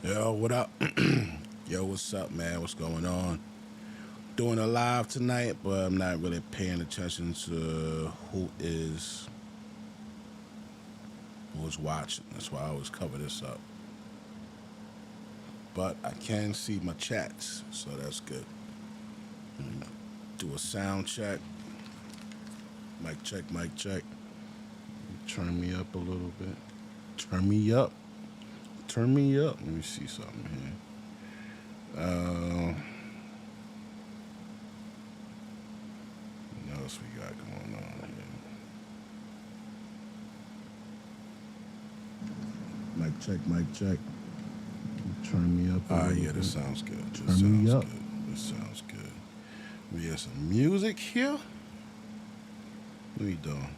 Yo, what up? Yo, what's up, man? What's going on? Doing a live tonight, but I'm not really paying attention to who's watching. That's why I always cover this up. But I can see my chats, so that's good. Do a sound check. Mic check, mic check. Turn me up a little bit. Turn me up. Turn me up. Let me see something here. What else we got going on here? Mic check, mic check. Turn me up. Yeah, this sounds good. Turn me up. This sounds good. We have some music here. What are we doing?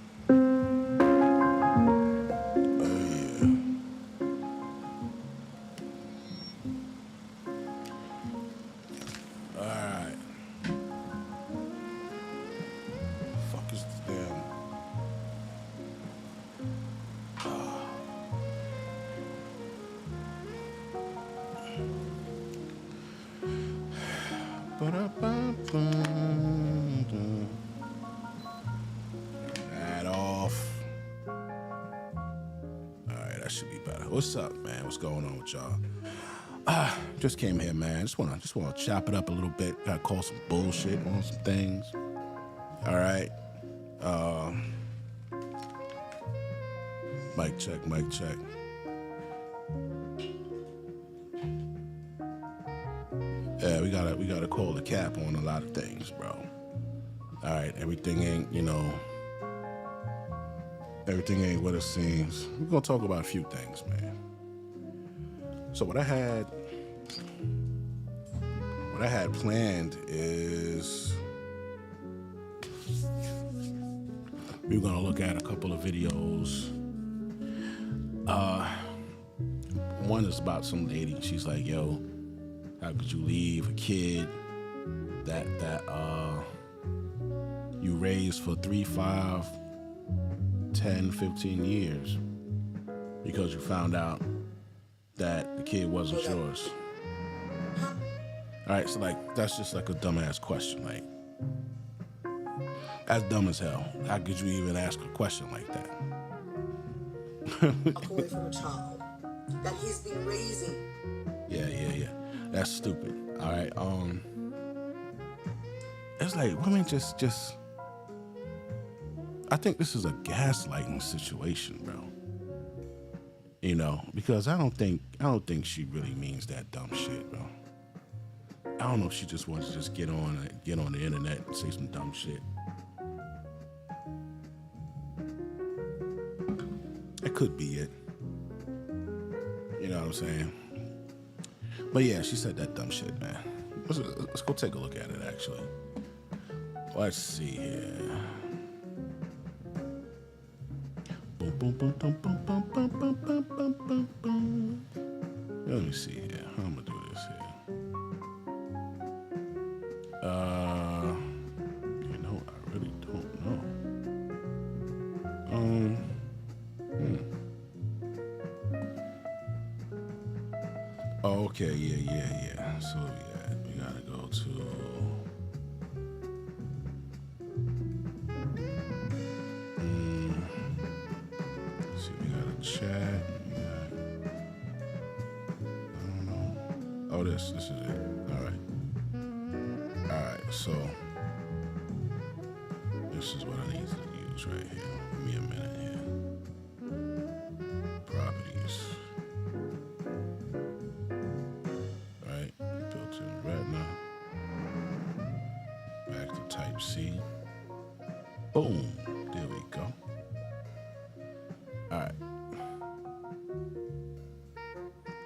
That off. Alright, that should be better. What's up, man? What's going on with y'all? Just came here, man. Just wanna chop it up a little bit. Gotta call some bullshit on some things. Alright. Mic check, mic check. Yeah, we gotta call the cap on a lot of things, bro. All right, everything ain't what it seems. We're gonna talk about a few things, man. So what I had planned is we're gonna look at a couple of videos. One is about some lady. She's like, yo, how could you leave a kid that you raised for 3, 5, 10, 15 years because you found out that the kid wasn't yours? All right, so like that's just like a dumbass question. Like, that's dumb as hell. How could you even ask a question like that? Walk away from a child that he's been raising. Yeah. That's stupid. All right. It's like women just. I think this is a gaslighting situation, bro. You know, because I don't think she really means that dumb shit, bro. I don't know if she just wants to just get on the internet and say some dumb shit. It could be it. You know what I'm saying? But yeah, she said that dumb shit, man. Let's go take a look at it, actually. Let's see here. Boom, boom, boom, boom, boom, boom, boom, boom, boom, boom, boom, boom. Let me see here. How I'm gonna do this here. You know, I really don't know. Oh, okay, yeah. So we gotta go to. See, we got a chat. I don't know. Oh, this is it. All right. So this is what I need to use right here. Give me a minute here. Properties. Right, built-in retina. Back to Type C. Boom. There we go. All right.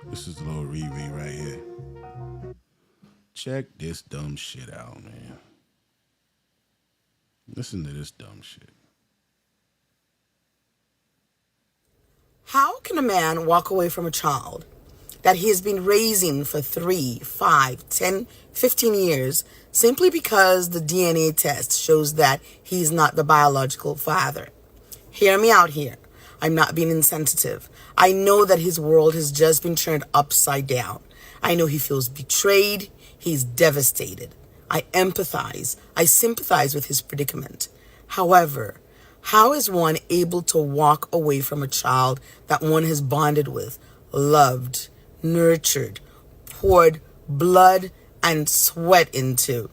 This is the little Riri right here. Check this dumb shit out, man. Listen to this dumb shit. How can a man walk away from a child that he has been raising for 3, 5, 10, 15 years simply because the DNA test shows that he's not the biological father? Hear me out here. I'm not being insensitive. I know that his world has just been turned upside down. I know he feels betrayed. He's devastated. I empathize. I sympathize with his predicament. However, how is one able to walk away from a child that one has bonded with, loved, nurtured, poured blood and sweat into,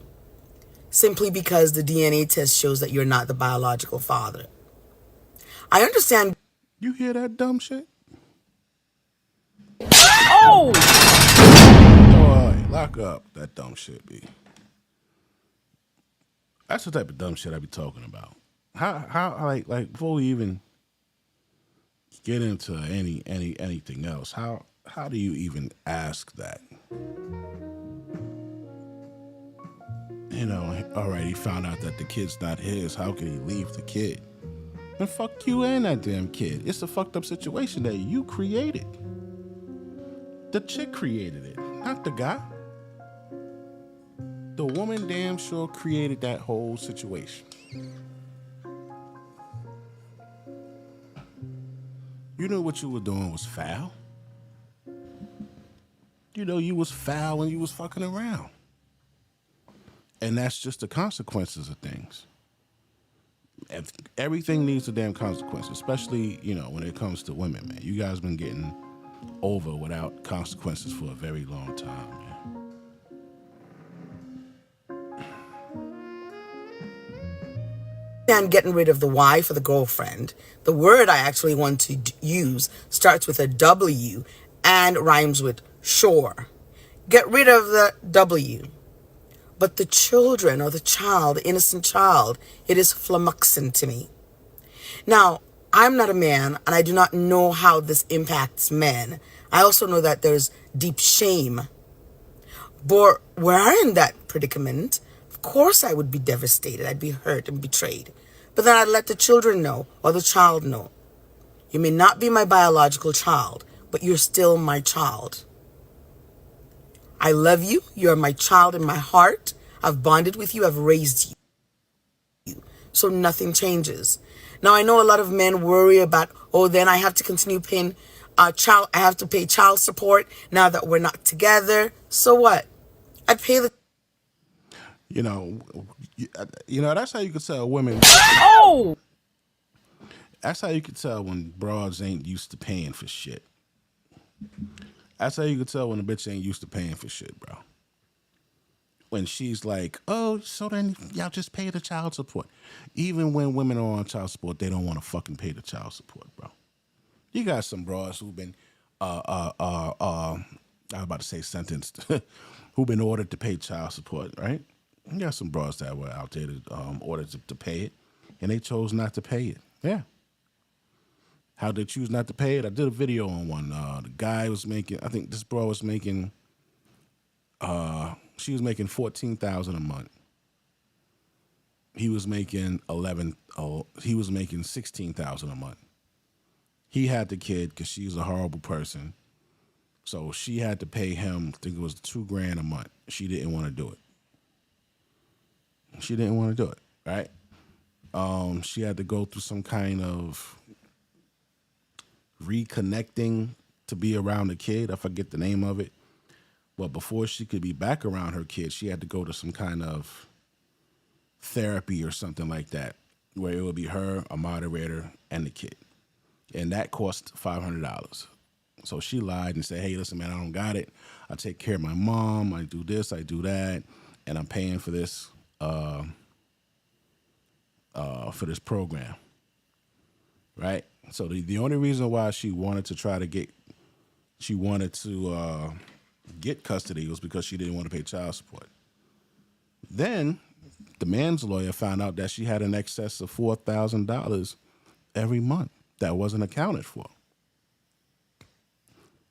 simply because the DNA test shows that you're not the biological father? I understand. You hear that dumb shit? Oh! Boy, lock up that dumb shit, B. That's the type of dumb shit I be talking about. How like before we even get into anything else, how do you even ask that? You know, all right, he found out that the kid's not his. How can he leave the kid? And fuck you and that damn kid. It's a fucked up situation that you created. The chick created it, not the guy. The woman damn sure created that whole situation. You knew what you were doing was foul. You know you was foul when you was fucking around. And that's just the consequences of things. Everything needs a damn consequence, especially, you know, when it comes to women, man. You guys been getting over without consequences for a very long time, man. And getting rid of the wife or the girlfriend. The word I actually want to use starts with a W and rhymes with sure. Get rid of the W. But the children or the child, the innocent child, it is flummoxing to me. Now, I'm not a man and I do not know how this impacts men. I also know that there's deep shame. But were I in that predicament, of course I would be devastated. I'd be hurt and betrayed. But then I'd let the children know or the child know. You may not be my biological child, but you're still my child. I love you. You're my child in my heart. I've bonded with you. I've raised you. So nothing changes. Now, I know a lot of men worry about, oh, then I have to continue paying I have to pay child support now that we're not together. So what? I'd pay the... You know, that's how you could tell women. Oh! That's how you could tell when broads ain't used to paying for shit. That's how you could tell when a bitch ain't used to paying for shit, bro. When she's like, oh, so then y'all just pay the child support. Even when women are on child support, they don't want to fucking pay the child support, bro. You got some broads who've been, I was about to say sentenced, who've been ordered to pay child support, right? You got some broads that were out there ordered to pay it, and they chose not to pay it. Yeah. How they choose not to pay it? I did a video on one. The guy was making, I think this broad was making, she was making $14,000 a month. He was making he was making $16,000 a month. He had the kid because she's a horrible person. So she had to pay him, I think it was $2,000 a month. She didn't want to do it. She didn't want to do it, right? She had to go through some kind of reconnecting to be around the kid. I forget the name of it. But before she could be back around her kid, she had to go to some kind of therapy or something like that, where it would be her, a moderator, and the kid. And that cost $500. So she lied and said, hey, listen, man, I don't got it. I take care of my mom. I do this, I do that. And I'm paying for this program. Right? So the only reason why she wanted to get custody was because she didn't want to pay child support. Then the man's lawyer found out that she had an excess of $4,000 every month that wasn't accounted for.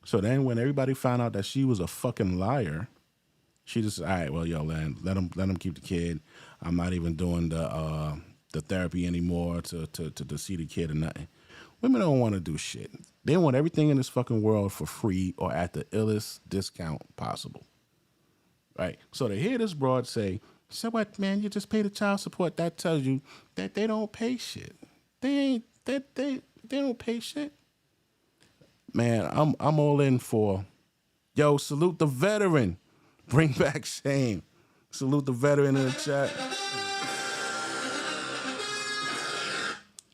So then when everybody found out that she was a fucking liar, she just, all right, well, yo, man, let him keep the kid. I'm not even doing the therapy anymore to see the kid or nothing. Women don't want to do shit. They want everything in this fucking world for free or at the illest discount possible. Right? So to hear this broad say, so what, man, you just pay the child support, that tells you that they don't pay shit. They don't pay shit. Man, I'm all in for, yo, salute the veteran. Bring back shame. Salute the veteran in the chat.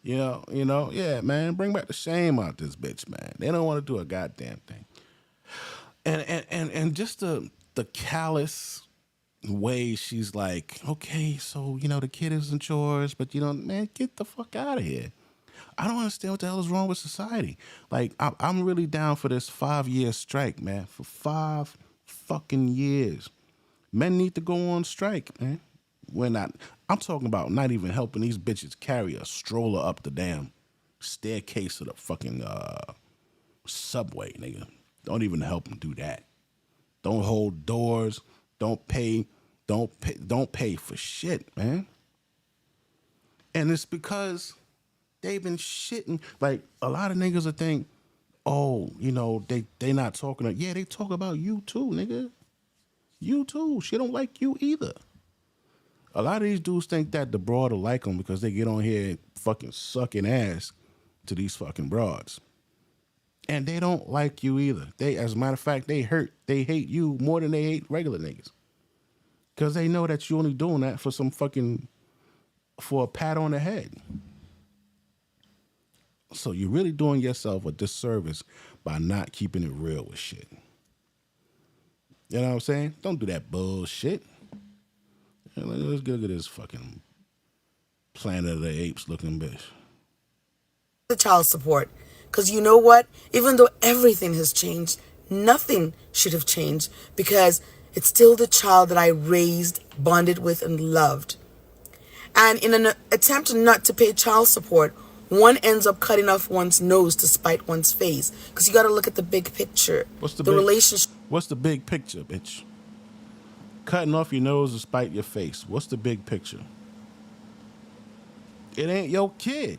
Yeah, man, bring back the shame out this bitch, man. They don't want to do a goddamn thing. And just the callous way she's like, okay, so, the kid isn't yours, but, man, get the fuck out of here. I don't understand what the hell is wrong with society. Like, I'm really down for this 5-year strike, man. For 5 fucking years. Men need to go on strike, man. I'm talking about not even helping these bitches carry a stroller up the damn staircase of the fucking subway, nigga. Don't even help them do that. Don't hold doors. Don't pay for shit, man. And it's because they've been shitting. Like, a lot of niggas will think, oh, they not talking. Yeah, they talk about you too, nigga. You too. She don't like you either. A lot of these dudes think that the broad will like them because they get on here fucking sucking ass to these fucking broads. And they don't like you either. As a matter of fact, they hate you more than they hate regular niggas. Because they know that you're only doing that for a pat on the head. So you're really doing yourself a disservice by not keeping it real with shit. You know what I'm saying? Don't do that bullshit. Let's go get this fucking Planet of the Apes looking bitch. The child support. Because you know what? Even though everything has changed, nothing should have changed because it's still the child that I raised, bonded with, and loved. And in an attempt not to pay child support, one ends up cutting off one's nose to spite one's face. Because you got to look at the big picture. Relationship. What's the big picture, bitch? Cutting off your nose to spite your face. What's the big picture? It ain't your kid.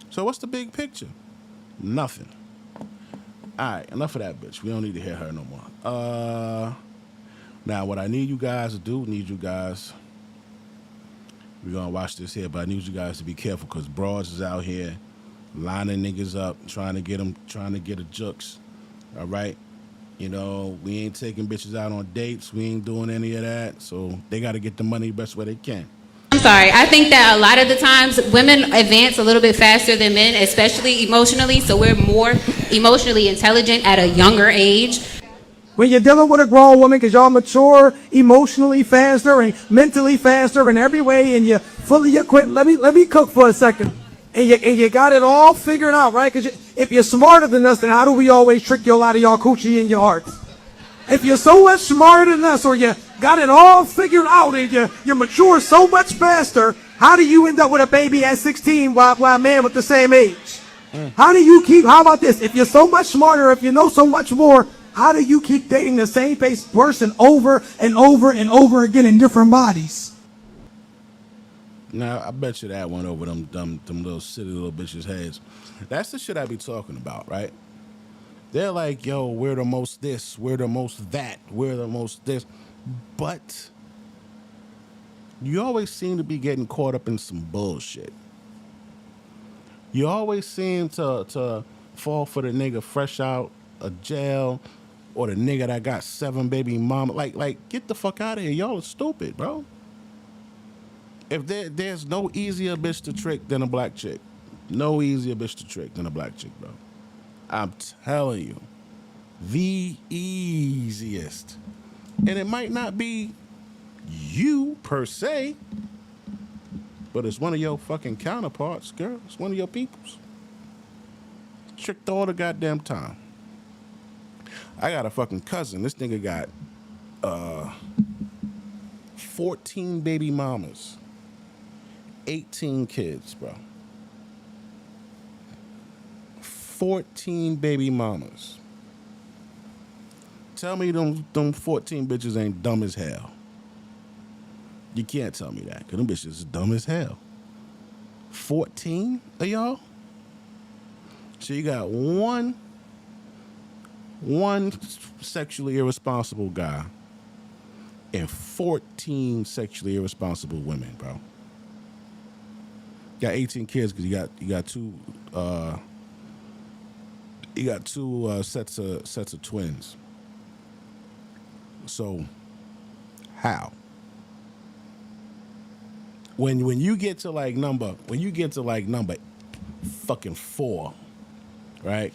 So what's the big picture? Nothing. All right, enough of that bitch. We don't need to hear her no more. Now, what I need you guys to do, we're going to watch this here, but I need you guys to be careful because broads is out here lining niggas up, trying to get a jukes. All right? We ain't taking bitches out on dates. We ain't doing any of that. So they got to get the money the best way they can. I'm sorry. I think that a lot of the times women advance a little bit faster than men, especially emotionally. So we're more emotionally intelligent at a younger age. When you're dealing with a grown woman, because y'all mature emotionally faster and mentally faster in every way, and you're fully equipped. Let me cook for a second. And you got it all figured out, right? Because if you're smarter than us, then how do we always trick you out of your coochie and your hearts? If you're so much smarter than us, or you got it all figured out, and you mature so much faster, how do you end up with a baby at 16 while a man with the same age? How about this? If you're so much smarter, if you know so much more, how do you keep dating the same person over and over and over again in different bodies? Now, I bet you that went over them little silly little bitches' heads. That's the shit I be talking about, right? They're like, yo, we're the most this, we're the most that, we're the most this. But you always seem to be getting caught up in some bullshit. You always seem to fall for the nigga fresh out of jail or the nigga that got 7 baby mama. Like, get the fuck out of here. Y'all are stupid, bro. If there's no easier bitch to trick than a black chick. No easier bitch to trick than a black chick, bro. I'm telling you. The easiest. And it might not be you per se, but it's one of your fucking counterparts, girl. It's one of your peoples. Tricked all the goddamn time. I got a fucking cousin. This nigga got 14 baby mamas. 18 kids, bro. 14 baby mamas. Tell me them 14 bitches ain't dumb as hell. You can't tell me that, because them bitches is dumb as hell. 14 of y'all? So you got one sexually irresponsible guy and 14 sexually irresponsible women, bro. Got 18 kids because you got two sets of twins. So how? When you get to like number fucking 4, right?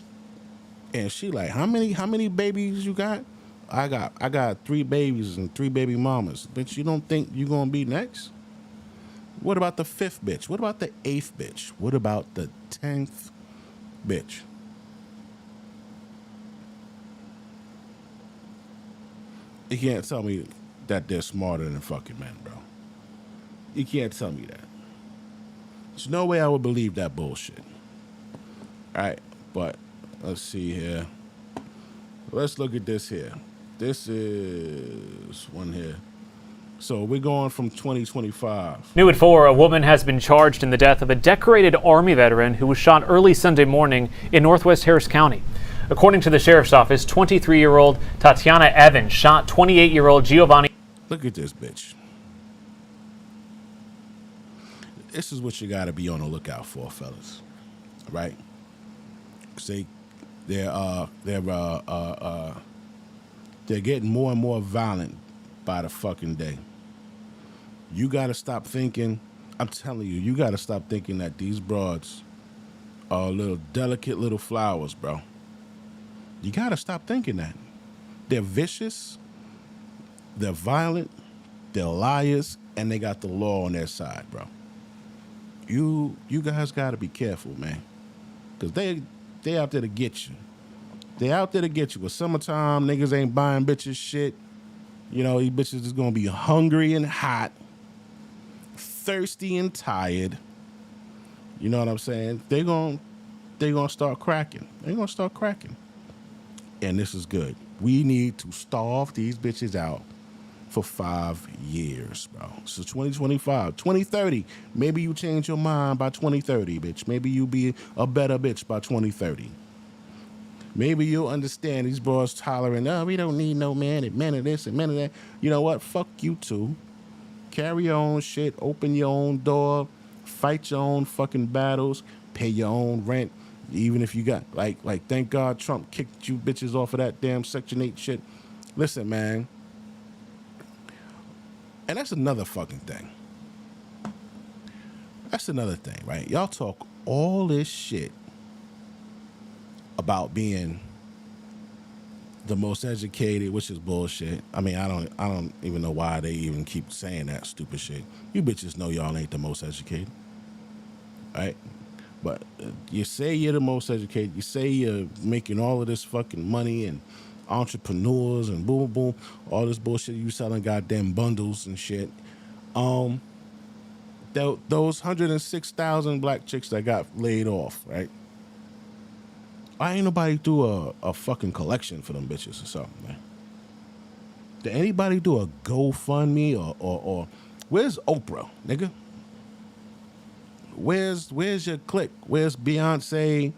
And she like, how many babies you got? I got 3 babies and 3 baby mamas. Bitch, you don't think you gonna be next? What about the 5th bitch? What about the 8th bitch? What about the 10th bitch? You can't tell me that they're smarter than fucking men, bro. You can't tell me that. There's no way I would believe that bullshit. All right, but let's see here. Let's look at this here. This is one here. So we're going from 2025. New at 4, a woman has been charged in the death of a decorated Army veteran who was shot early Sunday morning in Northwest Harris County. According to the sheriff's office, 23-year-old Tatiana Evans shot 28-year-old Giovanni. Look at this bitch. This is what you got to be on the lookout for, fellas. Right? Because they're getting more and more violent by the fucking day. You got to stop thinking, I'm telling you, you got to stop thinking that these broads are little delicate little flowers, bro. You got to stop thinking that. They're vicious, they're violent, they're liars, and they got the law on their side, bro. You guys got to be careful, man. Because they out there to get you. They out there to get you. With summertime, niggas ain't buying bitches shit. You know, these bitches is going to be hungry and hot, thirsty and tired. You know what I'm saying? They gonna start cracking. They're going to start cracking. And this is good. We need to starve these bitches out for 5 years, bro. So 2025, 2030, maybe you change your mind by 2030, bitch. Maybe you be a better bitch by 2030. Maybe you'll understand these bros hollering, oh, we don't need no man and men of this and men of that. You know what? Fuck you too. Carry your own shit, open your own door, fight your own fucking battles, pay your own rent. Even if you got, like, thank God Trump kicked you bitches off of that damn Section 8 shit. Listen, man. And that's another fucking thing. That's another thing, right? Y'all talk all this shit about being the most educated, which is bullshit. I mean, I don't even know why they even keep saying that stupid shit. You bitches know y'all ain't the most educated, right? But you say you're the most educated. You say you're making all of this fucking money and entrepreneurs and boom, boom, all this bullshit. You selling goddamn bundles and shit. Those 106,000 black chicks that got laid off, right? Why ain't nobody do a fucking collection for them bitches or something, man? Did anybody do a GoFundMe or where's Oprah, nigga? Where's your clique? Where's Beyonce,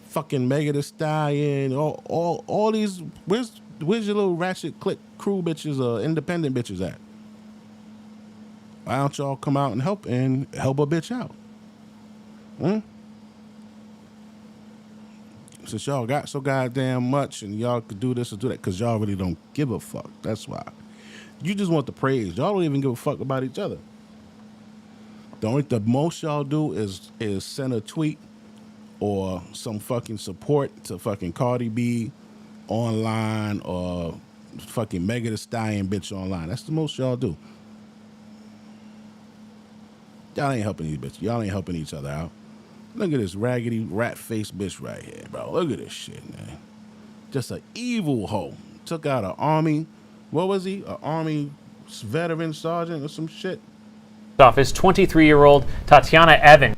fucking Megan Thee Stallion, all these? Where's your little ratchet clique crew bitches or independent bitches at? Why don't y'all come out and help a bitch out? Since y'all got so goddamn much and y'all could do this or do that, because y'all really don't give a fuck. That's why. You just want the praise. Y'all don't even give a fuck about each other. The most y'all do is send a tweet or some fucking support to fucking Cardi B online or fucking Megan Thee Stallion bitch online. That's the most y'all do. Y'all ain't helping these bitches. Y'all ain't helping each other out. Look at this raggedy rat-faced bitch right here, bro. Look at this shit, man. Just an evil hoe. Took out an army. What was he? An army veteran sergeant or some shit? Office, 23-year-old Tatiana Evans,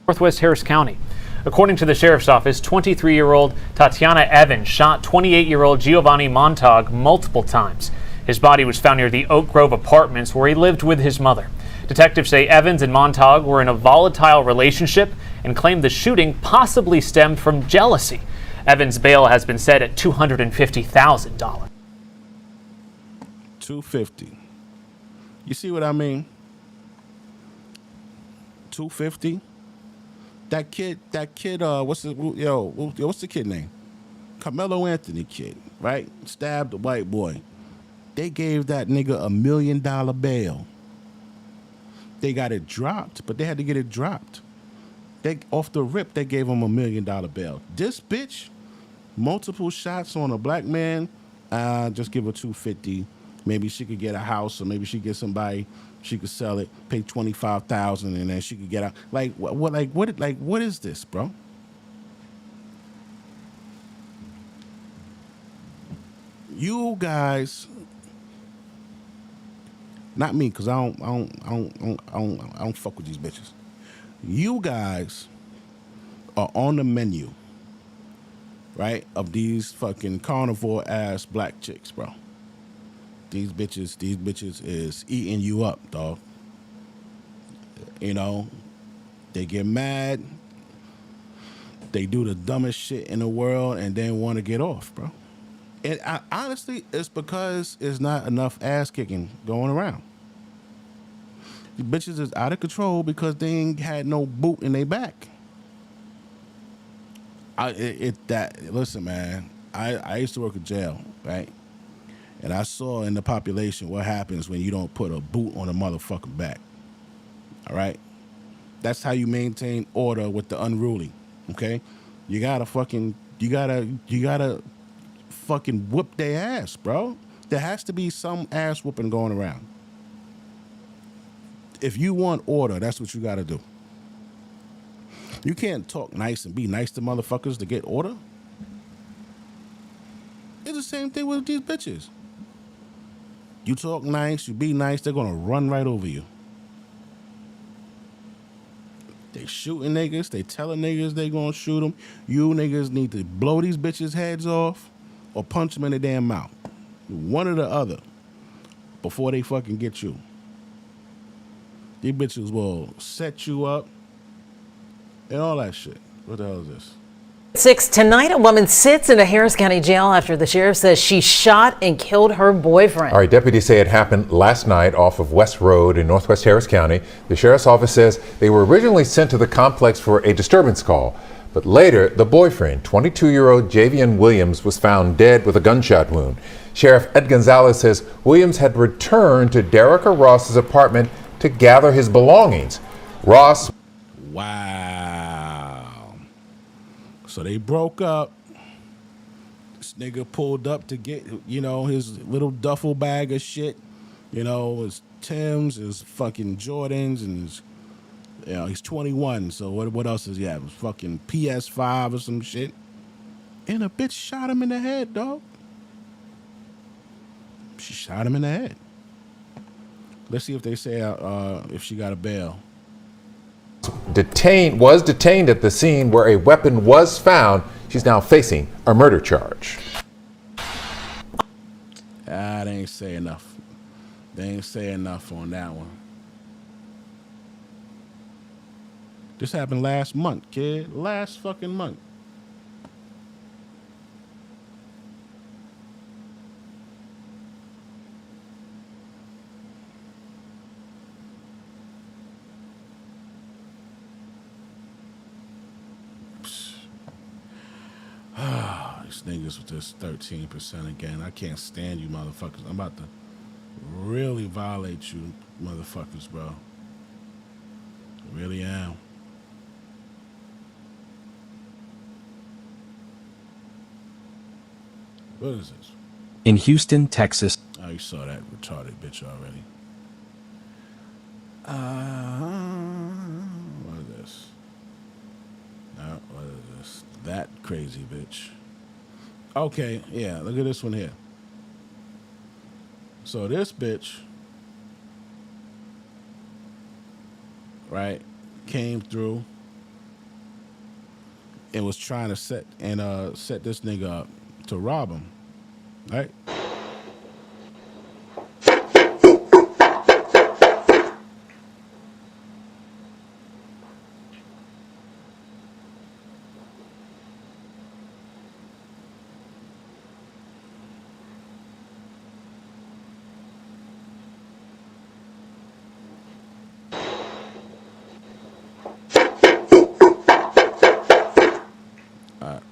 Northwest Harris County. According to the sheriff's office, 23-year-old Tatiana Evans shot 28-year-old Giovanni Montag multiple times. His body was found near the Oak Grove Apartments where he lived with his mother. Detectives say Evans and Montag were in a volatile relationship and claimed the shooting possibly stemmed from jealousy. Evans' bail has been set at $250,000. $250,000. 250. You see what I mean? 250. That kid, what's the kid name? Carmelo Anthony kid, right? Stabbed a white boy. They gave that nigga $1 million bail. They got it dropped, but they had to get it dropped. They off the rip, they gave him $1 million bail. This bitch, multiple shots on a black man, just give her 250. Maybe she could get a house, or maybe she get somebody, she could sell it, pay 25,000, and then she could get out. Like what is this, bro? You guys, not me, cause I don't fuck with these bitches. You guys are on the menu, right, of these fucking carnivore ass black chicks, bro. These bitches is eating you up, dog. You know, they get mad, they do the dumbest shit in the world, and then want to get off, bro. And honestly, it's because there's not enough ass kicking going around. The bitches is out of control because they ain't had no boot in their back. Listen, man, I used to work in jail, right? And I saw in the population what happens when you don't put a boot on a motherfucking back. All right? That's how you maintain order with the unruly, okay? You gotta fucking whoop their ass, bro. There has to be some ass whooping going around. If you want order, that's what you gotta do. You can't talk nice and be nice to motherfuckers to get order. It's the same thing with these bitches. You talk nice, you be nice, they're gonna run right over you. They shooting niggas, they telling niggas they gonna shoot them. You niggas need to blow these bitches' heads off or punch them in the damn mouth. One or the other before they fucking get you. These bitches will set you up and all that shit. What the hell is this? 6 tonight, a woman sits in a Harris County jail after the sheriff says she shot and killed her boyfriend. All right, deputies say it happened last night off of West Road in Northwest Harris County. The sheriff's office says they were originally sent to the complex for a disturbance call, but later the boyfriend, 22-year-old Javian Williams, was found dead with a gunshot wound. Sheriff Ed Gonzalez says Williams had returned to Derica Ross's apartment to gather his belongings. Ross. Wow. So they broke up. This nigga pulled up to get, his little duffel bag of shit. His Timbs, his fucking Jordans, and his, he's 21. So what else does he have? His fucking PS5 or some shit. And a bitch shot him in the head, dog. She shot him in the head. Let's see if they say if she got a bail. Was detained at the scene where a weapon was found. She's now facing a murder charge. They ain't say enough. They ain't say enough on that one. This happened last month, kid. Last fucking month. These niggas with this 13% again. I can't stand you motherfuckers. I'm about to really violate you motherfuckers, bro. I really am. What is this? In Houston, Texas. Oh, you saw that retarded bitch already. What is this? No, what is this? That crazy bitch. Okay, yeah, look at this one here. So this bitch, right, came through and was trying to set this nigga up to rob him, right?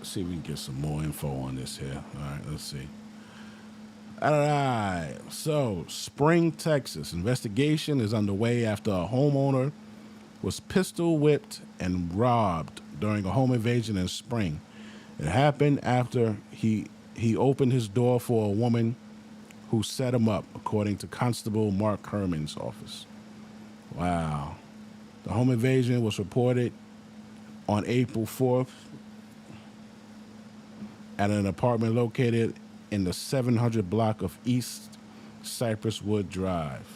see if we can get some more info on this here. All right, let's see. All right, so Spring, Texas. Investigation is underway after a homeowner was pistol whipped and robbed during a home invasion in Spring. It happened after he opened his door for a woman who set him up, according to Constable Mark Herman's office. Wow. The home invasion was reported on April 4th at an apartment located in the 700 block of East Cypress Wood Drive.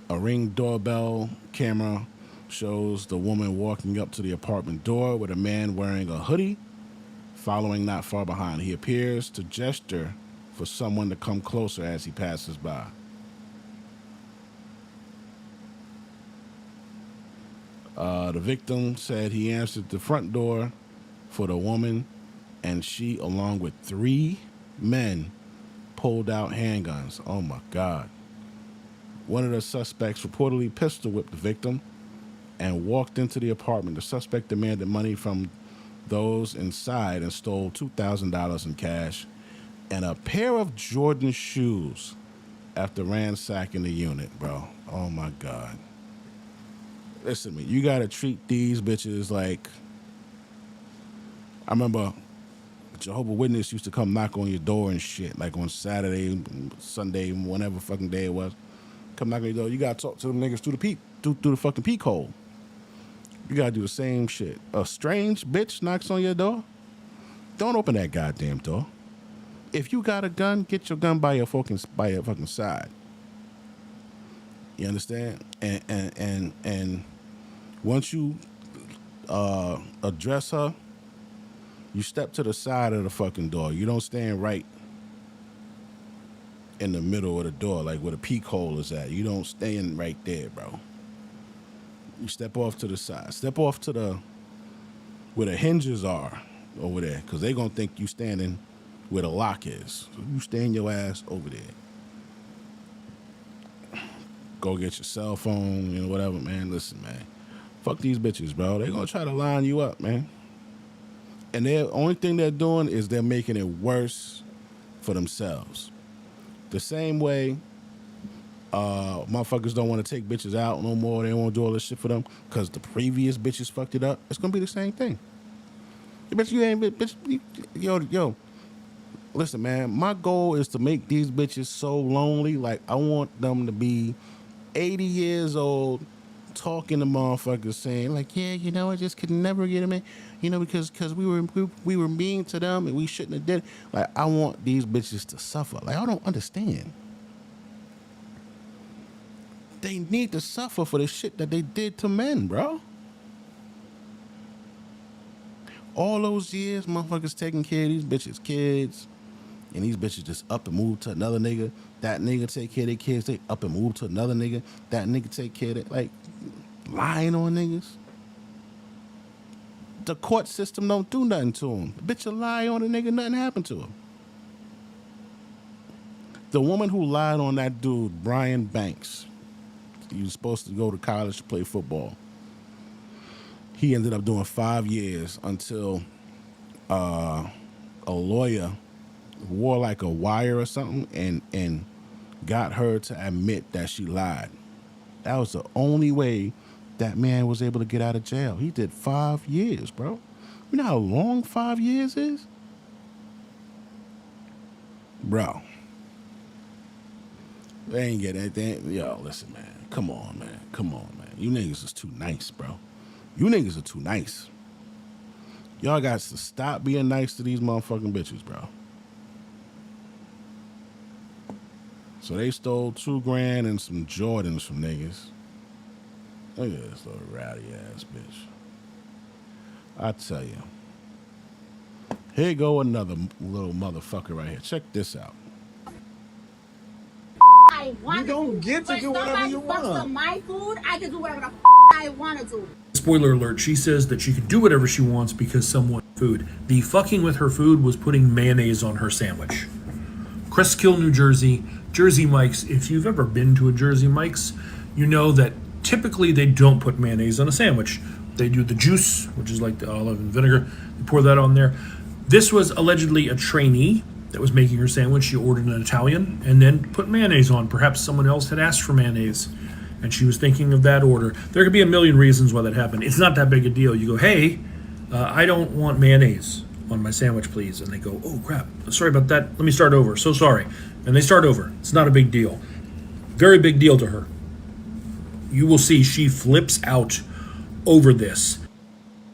A Ring doorbell camera shows the woman walking up to the apartment door with a man wearing a hoodie following not far behind. He appears to gesture for someone to come closer as he passes by. The victim said he answered the front door for the woman, and she, along with 3 men, pulled out handguns. Oh my God. One of the suspects reportedly pistol whipped the victim and walked into the apartment. The suspect demanded money from those inside and stole $2,000 in cash and a pair of Jordan shoes after ransacking the unit, bro. Oh my God. Listen to me, you gotta treat these bitches like, I remember Jehovah's Witness used to come knock on your door and shit, like on Saturday, Sunday, whenever fucking day it was. Come knock on your door. You gotta talk to them niggas through the fucking peek hole. You gotta do the same shit. A strange bitch knocks on your door. Don't open that goddamn door. If you got a gun, get your gun by your fucking side. You understand? And once you address her, you step to the side of the fucking door. You don't stand right in the middle of the door, like where the peek hole is at. You don't stand right there, bro. You step off to the side. Step off to where the hinges are over there, because they going to think you standing where the lock is. So you stand your ass over there. Go get your cell phone, you know, whatever, man. Listen, man. Fuck these bitches, bro. They going to try to line you up, man. And the only thing they're doing is they're making it worse for themselves. The same way motherfuckers don't want to take bitches out no more. They don't want to do all this shit for them because the previous bitches fucked it up. It's going to be the same thing. Bitch, you ain't, bitch, yo. Listen, man, my goal is to make these bitches so lonely. Like, I want them to be 80 years old talking to motherfuckers saying, like, yeah, you know, I just could never get them in, you know, because we were mean to them and we shouldn't have did it. Like, I want these bitches to suffer. Like, I don't understand. They need to suffer for the shit that they did to men, bro. All those years, motherfuckers taking care of these bitches' kids, and these bitches just up and move to another nigga. That nigga take care of their kids. They up and move to another nigga. That nigga take care of it. Like, lying on niggas. The court system don't do nothing to him. The bitch will lie on a nigga, nothing happened to him. The woman who lied on that dude, Brian Banks, he was supposed to go to college to play football. He ended up doing 5 years until a lawyer wore like a wire or something and got her to admit that she lied. That was the only way that man was able to get out of jail. He did 5 years, bro. You know how long 5 years is? Bro. They ain't get anything. Yo, listen, man. Come on, man. You niggas is too nice, bro. You niggas are too nice. Y'all got to stop being nice to these motherfucking bitches, bro. So they stole $2,000 and some Jordans from niggas. Look at this little rowdy ass bitch. I tell you. Here go another little motherfucker right here. Check this out. You don't get to do whatever you want. Up my food, I can do whatever the I want to do. Spoiler alert, she says that she can do whatever she wants because someone food. The fucking with her food was putting mayonnaise on her sandwich. Crestkill, New Jersey, Jersey Mike's. If you've ever been to a Jersey Mike's, you know that typically they don't put mayonnaise on a sandwich. They do the juice, which is like the olive and vinegar. They pour that on there. This was allegedly a trainee that was making her sandwich. She ordered an Italian and then put mayonnaise on. Perhaps someone else had asked for mayonnaise and she was thinking of that order. There could be a million reasons why that happened. It's not that big a deal. You go, hey, I don't want mayonnaise on my sandwich, please. And they go, oh, crap. Sorry about that. Let me start over. So sorry. And they start over. It's not a big deal. Very big deal to her. You will see she flips out over this.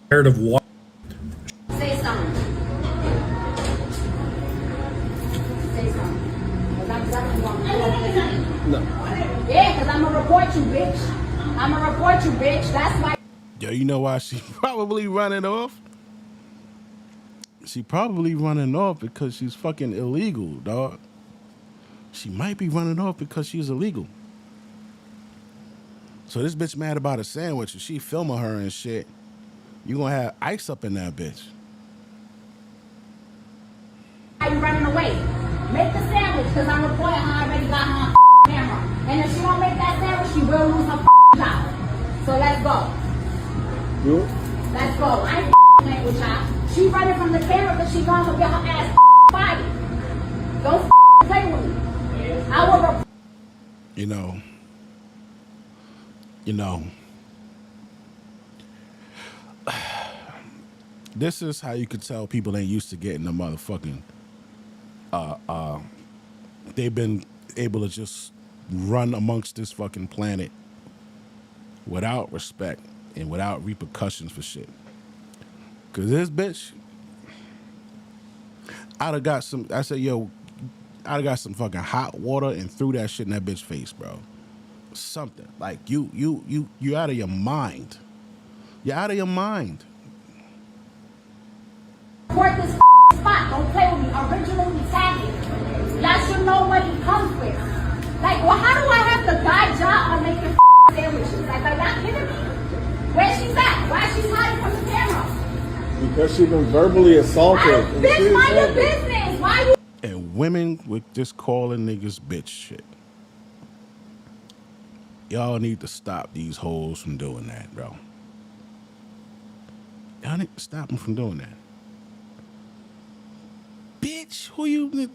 Tired of water. Say something. Say something. No. Yeah, because I'm going to report you, bitch. I'm going to report you, bitch. That's why. Yo, you know why she probably running off? She probably running off because she's fucking illegal, dog. She might be running off because she's illegal. So this bitch mad about a sandwich and she filming her and shit. You gonna have ice up in that bitch. Why you running away? Make the sandwich because I'm reporting her. I already got her on camera. And if she don't make that sandwich, she will lose her job. So let's go. Yeah. Let's go. I ain't playing with y'all. She running from the camera because she gonna get her ass fired. Don't play with me. I will report. You know, this is how you could tell people ain't used to getting the motherfucking, they've been able to just run amongst this fucking planet without respect and without repercussions for shit. Cause this bitch, I'd have got some fucking hot water and threw that shit in that bitch face, bro. Something. Like you out of your mind. You're out of your mind. Report this spot. Don't play with me. Originally tagged. Y'all should know what he comes with. Like, well, how do I have to guide y'all on making sandwiches? Like, are y'all kidding me? Where she's at? Why she's hiding from the camera? Because she's been verbally assaulted. Bitch, mind your business. Why you? And women with just calling niggas bitch shit. Y'all need to stop these hoes from doing that, bro. Y'all need to stop them from doing that. Bitch, who you?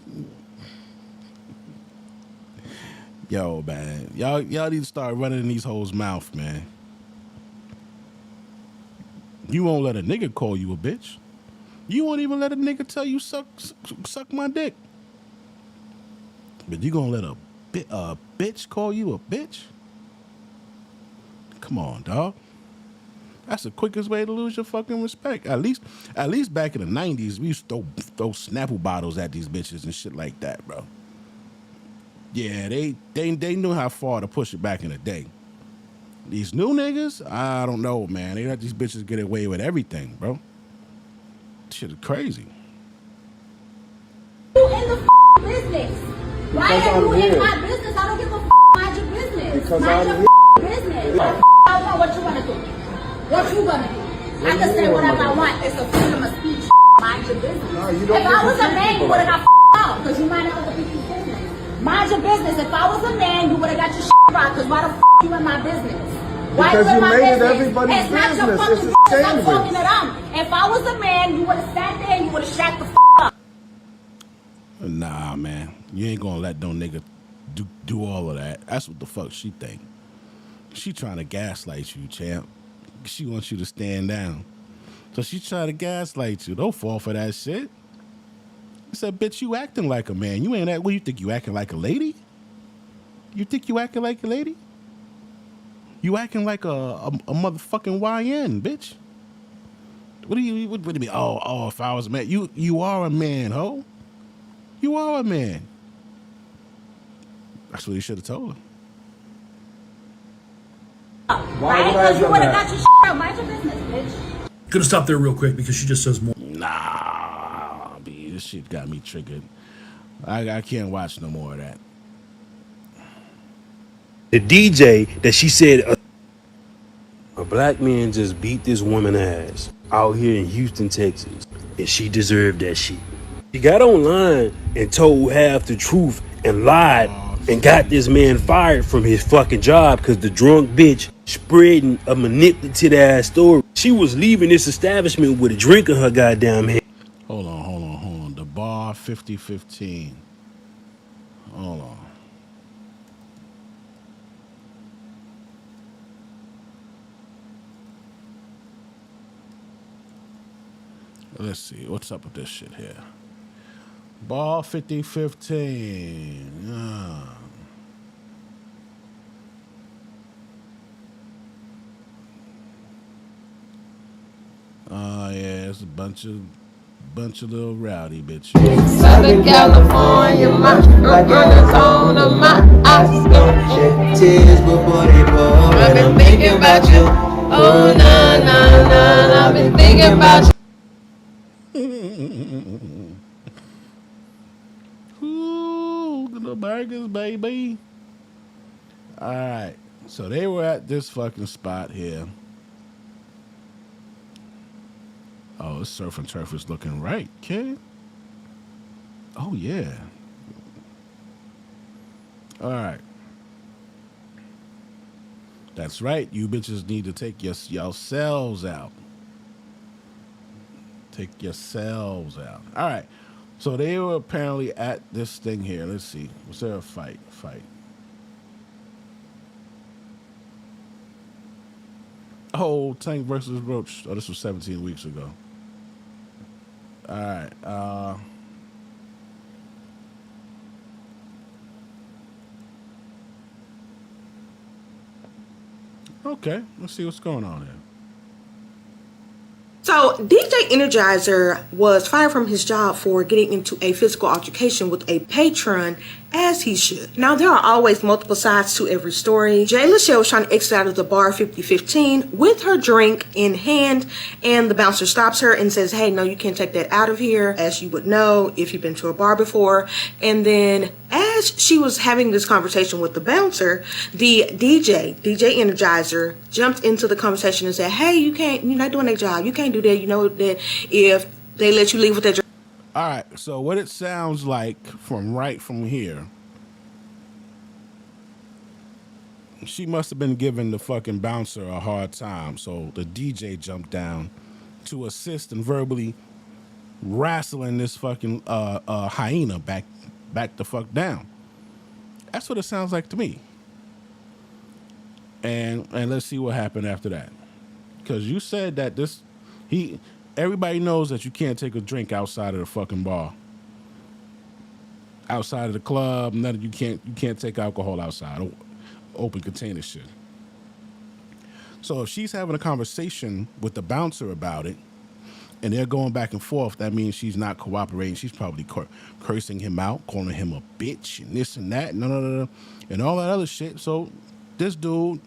Yo, man. Y'all need to start running in these hoes' mouth, man. You won't let a nigga call you a bitch. You won't even let a nigga tell you suck my dick. But you gonna let a bitch call you a bitch? Come on, dog. That's the quickest way to lose your fucking respect. At least back in the 90s, we used to throw Snapple bottles at these bitches and shit like that, bro. Yeah, they knew how far to push it back in the day. These new niggas, I don't know, man. They let these bitches get away with everything, bro. Shit is crazy. You in the business. Why are you in my business? I don't give a mind your business. Because mind I'm your business. I don't know what you want to do. What you gonna do? I can say whatever I want. It's a freedom of speech. Mind your business. No, you don't if I was a man, you would have got out because you minded other people's business. Mind your business. If I was a man, you would have got your right. Because why the you in my business? Why because you made it business? everybody's it's not your business. fucking It's a business. I'm sandwich. talking to them. If I was a man, you would have sat there and you would have shacked the up. Nah, man. You ain't gonna let no nigga do all of that. That's what the fuck she think. She trying to gaslight you, champ. She wants you to stand down. So she try to gaslight you. Don't fall for that shit. I said, bitch, you acting like a man. You ain't what you think you acting like a lady? You think you acting like a lady? You acting like a motherfucking YN, bitch. What do you mean? Oh, if I was a man. You are a man, ho. You are a man. That's what you should have told her. Why would I Because have you done would have that? got your out. Mind your business, bitch. Gonna stop there real quick because she just says more. Nah, B, this shit got me triggered. I can't watch no more of that. The DJ that she said a black man just beat this woman ass out here in Houston, Texas, and she deserved that shit. She got online and told half the truth and lied and got this man fired from his fucking job because the drunk bitch spreading a manipulative ass story. She was leaving this establishment with a drink in her goddamn hand. Hold on. The bar 5015. Hold on. Let's see. What's up with this shit here? Bar 5015. Oh yeah, it's a bunch of little rowdy bitches. Southern California, my girl is on of my eyes. Don't shed tears before they fall. I've been thinking about you. Oh, nah, I've been thinking about you. Ooh, the little burgers, baby. All right, so they were at this fucking spot here. Oh, this surf and turf is looking right, kid. Oh, yeah. All right. That's right. You bitches need to take yourselves out. Take yourselves out. All right. So they were apparently at this thing here. Let's see. Was there a fight? Oh, Tank versus Roach. Oh, this was 17 weeks ago. All right. Okay, let's see what's going on here. So, DJ Energizer was fired from his job for getting into a physical altercation with a patron, as he should. Now, there are always multiple sides to every story. Jay Lachelle was trying to exit out of the bar 5015 with her drink in hand, and the bouncer stops her and says, hey, no, you can't take that out of here, as you would know if you've been to a bar before. And then, as she was having this conversation with the bouncer, the DJ Energizer, jumped into the conversation and said, hey, you're not doing that job. You can't do that. You know that if they let you leave with that drink. All right, so what it sounds like from here, she must have been giving the fucking bouncer a hard time. So the DJ jumped down to assist and verbally wrestling this fucking hyena back the fuck down. That's what it sounds like to me. And let's see what happened after that. Because you said that everybody knows that you can't take a drink outside of the fucking bar. Outside of the club, you can't take alcohol outside. Open container shit. So if she's having a conversation with the bouncer about it, and they're going back and forth, that means she's not cooperating. She's probably cursing him out, calling him a bitch, and this and that, and all that other shit. So this dude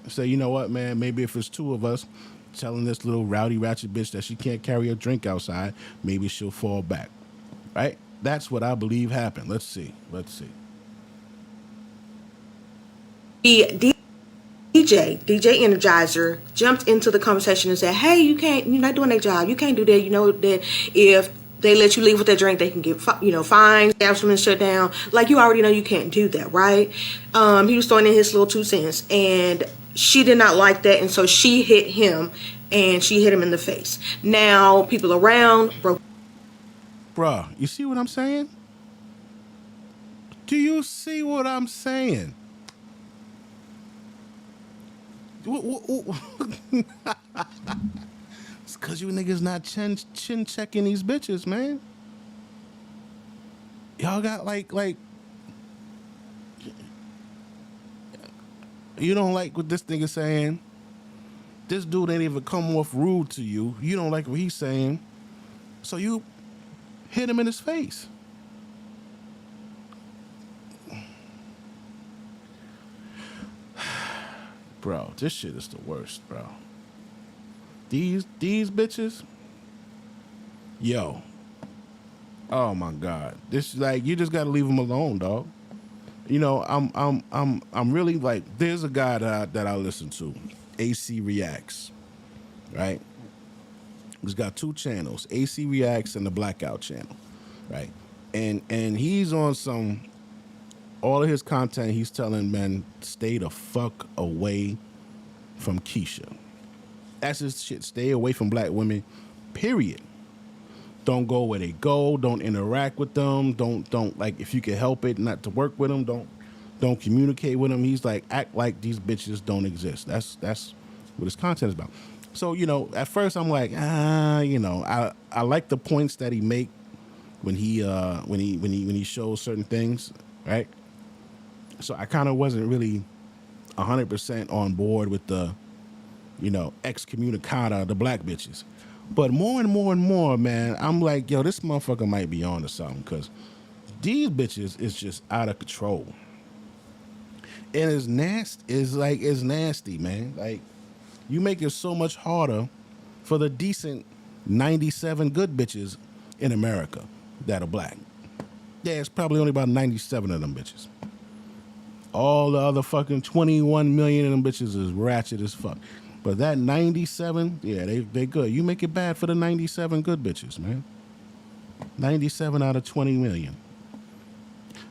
say, you know what, man, maybe if it's two of us telling this little rowdy ratchet bitch that she can't carry a drink outside, maybe she'll fall back. Right? That's what I believe happened. Let's see. The DJ Energizer jumped into the conversation and said, hey, you're not doing that job. You can't do that. You know that if they let you leave with that drink, they can get, fines, establishment shut down. Like, you already know you can't do that, right? He was throwing in his little 2 cents, and she did not like that, and so she hit him, and she hit him in the face. Now, people around broke. Bruh, you see what I'm saying? Do you see what I'm saying? It's because you niggas not chin checking these bitches, man. Y'all got like you don't like what this nigga saying. This dude ain't even come off rude to you. You don't like what he's saying. So you hit him in his face. Bro, this shit is the worst, bro. These bitches, yo. Oh my God, this like you just gotta leave them alone, dog. You know, I'm really like, there's a guy that I listen to, AC Reacts, right? He's got 2 channels, AC Reacts and the Blackout channel, right? And he's on all of his content, he's telling men, stay the fuck away from Keisha. That's just shit. Stay away from black women, period. Don't go where they go. Don't interact with them. Don't like, if you can help it not to work with them, don't communicate with them. He's like, act like these bitches don't exist. That's what his content is about. So, you know, at first I'm like, you know, I like the points that he make when he shows certain things, right? So I kind of wasn't really 100% on board with the, you know, excommunicata, the black bitches. But more and more and more, man, I'm like, yo, this motherfucker might be on to something, because these bitches is just out of control. And it's nasty, man. Like, you make it so much harder for the decent 97 good bitches in America that are black. Yeah, it's probably only about 97 of them bitches. All the other fucking 21 million of them bitches is ratchet as fuck. But that 97, yeah, they good. You make it bad for the 97 good bitches, man. 97 out of 20 million.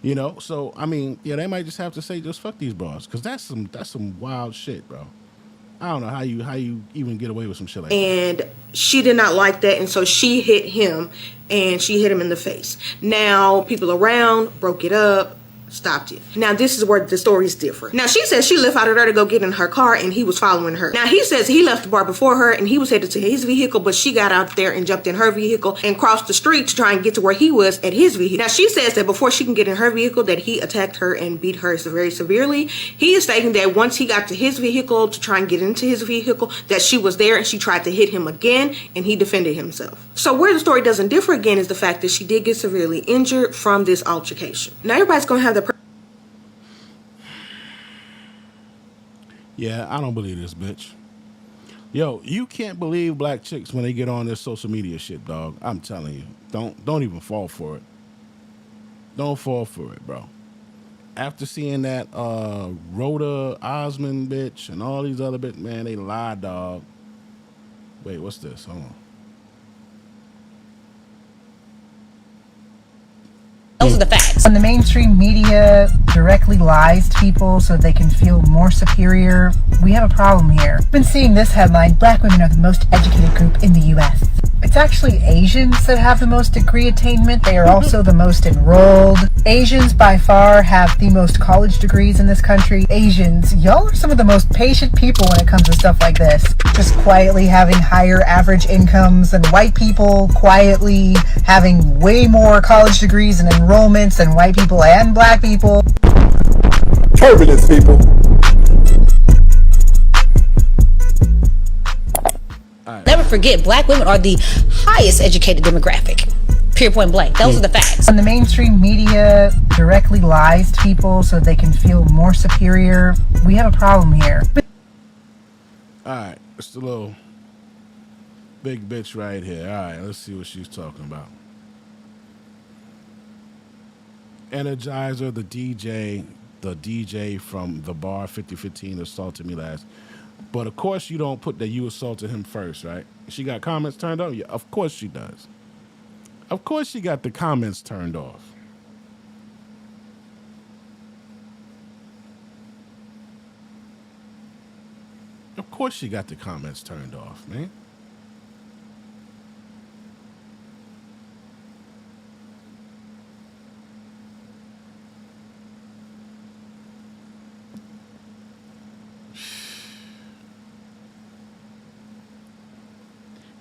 You know, so I mean, yeah, they might just have to say, just fuck these bras, because that's some wild shit, bro. I don't know how you even get away with some shit like that. And she did not like that, and so she hit him, and she hit him in the face. Now, people around broke it up, stopped it. Now, this is where the stories differ. Now, she says she left out of there to go get in her car, and he was following her. Now, he says he left the bar before her, and he was headed to his vehicle, but she got out there and jumped in her vehicle and crossed the street to try and get to where he was at his vehicle. Now, she says that before she can get in her vehicle, that he attacked her and beat her very severely. He is stating that once he got to his vehicle to try and get into his vehicle, that she was there and she tried to hit him again, and he defended himself. So where the story doesn't differ again is the fact that she did get severely injured from this altercation. Now, everybody's going to have their... Yeah, I don't believe this bitch. Yo, you can't believe black chicks when they get on this social media shit, dog. I'm telling you. Don't even fall for it. Don't fall for it, bro. After seeing that Rhoda Osmond bitch and all these other bitches, man, they lie, dog. Wait, what's this? Hold on. Those are the facts. When the mainstream media directly lies to people so they can feel more superior, we have a problem here. I've been seeing this headline: black women are the most educated group in the U.S. It's actually Asians that have the most degree attainment. They are also the most enrolled. Asians by far have the most college degrees in this country. Asians, y'all are some of the most patient people when it comes to stuff like this. Just quietly having higher average incomes than white people, quietly having way more college degrees and enrollments than white people and black people. Turbulence, people. Never forget, black women are the highest educated demographic. Pure point blank. Those are the facts. When the mainstream media directly lies to people so they can feel more superior, we have a problem here. All right, it's the little big bitch right here. All right, let's see what she's talking about. Energizer, the DJ from the bar 5015 assaulted me last. But of course you don't put that you assaulted him first, right? She got comments turned off? Yeah, of course she does. Of course she got the comments turned off. Of course she got the comments turned off, man.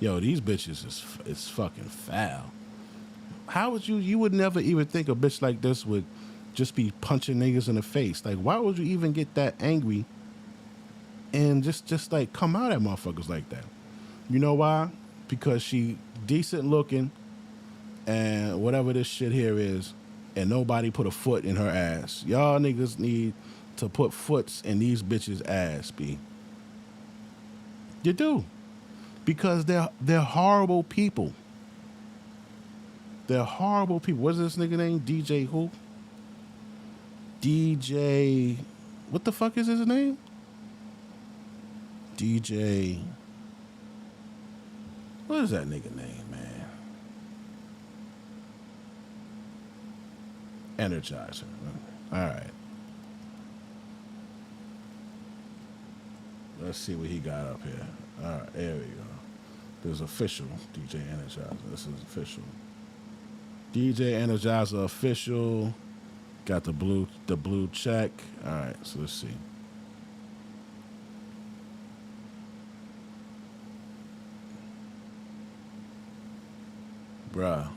Yo, these bitches is fucking foul. How would you would never even think a bitch like this would just be punching niggas in the face? Like, why would you even get that angry and just like come out at motherfuckers like that? You know why? Because she decent looking and whatever this shit here is, and nobody put a foot in her ass. Y'all niggas need to put foots in these bitches' ass, B. You do. Because they're horrible people. They're horrible people. What's this nigga name? DJ who? DJ... What the fuck is his name? DJ... What is that nigga name, man? Energizer. All right. Let's see what he got up here. All right, there we go. There's official DJ Energizer. This is official. DJ Energizer official. Got the blue check. All right, so let's see. Bruh.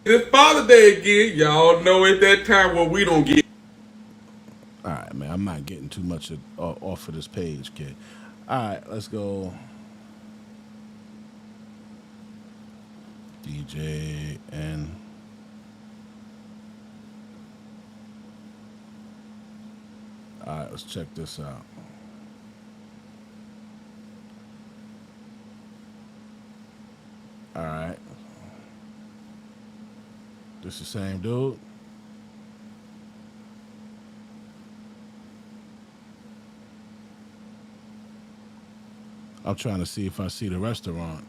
It's Father's Day again. Y'all know at that time what we don't get. All right, man. I'm not getting too much off of this page, kid. All right, let's go. DJ and all right, let's check this out. All right, this the same dude. I'm trying to see if I see the restaurant.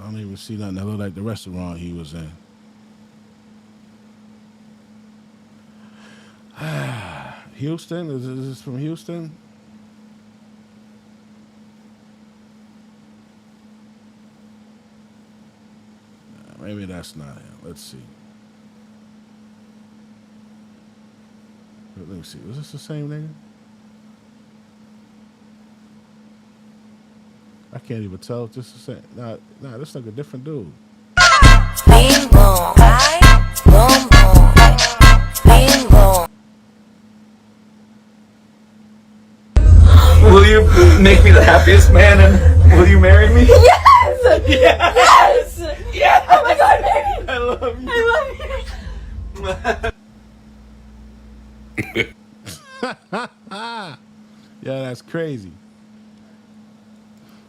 I don't even see nothing that look like the restaurant he was in. Houston? Is this from Houston? Maybe that's not him. Let's see. Let me see. Was this the same nigga? I can't even tell if this is the same. Nah, this is like a different dude. Bing boom, boom boom, bing boom. Will you make me the happiest man and will you marry me? Yes! Yes! Yes! Oh my God, baby! I love you. I love you. Yeah, that's crazy.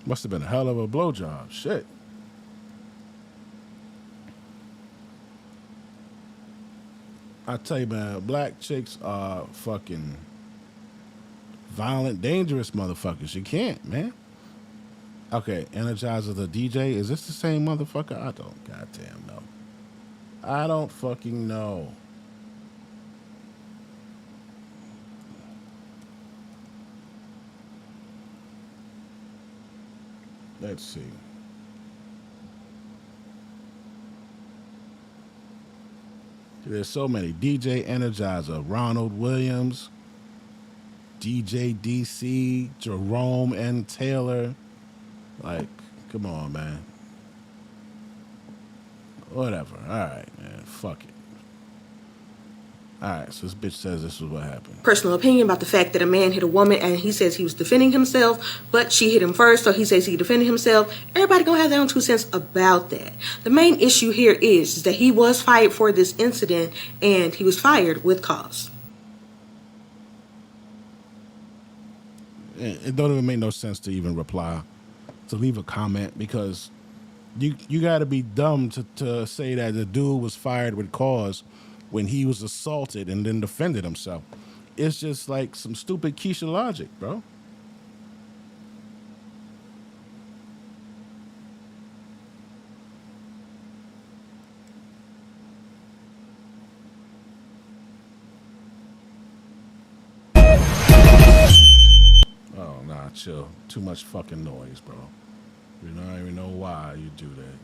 Must have been a hell of a blowjob. Shit. I tell you, man, black chicks are fucking violent, dangerous motherfuckers. You can't, man. Okay, Energizer the DJ. Is this the same motherfucker? I don't goddamn know. I don't fucking know. Let's see. There's so many. DJ Energizer, Ronald Williams, DJ DC, Jerome N. Taylor. Like, come on, man. Whatever. All right, man. Fuck it. All right, so this bitch says this is what happened. Personal opinion about the fact that a man hit a woman and he says he was defending himself, but she hit him first, so he says he defended himself. Everybody gonna have their own 2 cents about that. The main issue here is that he was fired for this incident and he was fired with cause. It don't even make no sense to even reply, to leave a comment, because you got to be dumb to say that the dude was fired with cause when he was assaulted and then defended himself. It's just like some stupid Keisha logic, bro. Oh, nah, chill. Too much fucking noise, bro. You don't even know why you do that.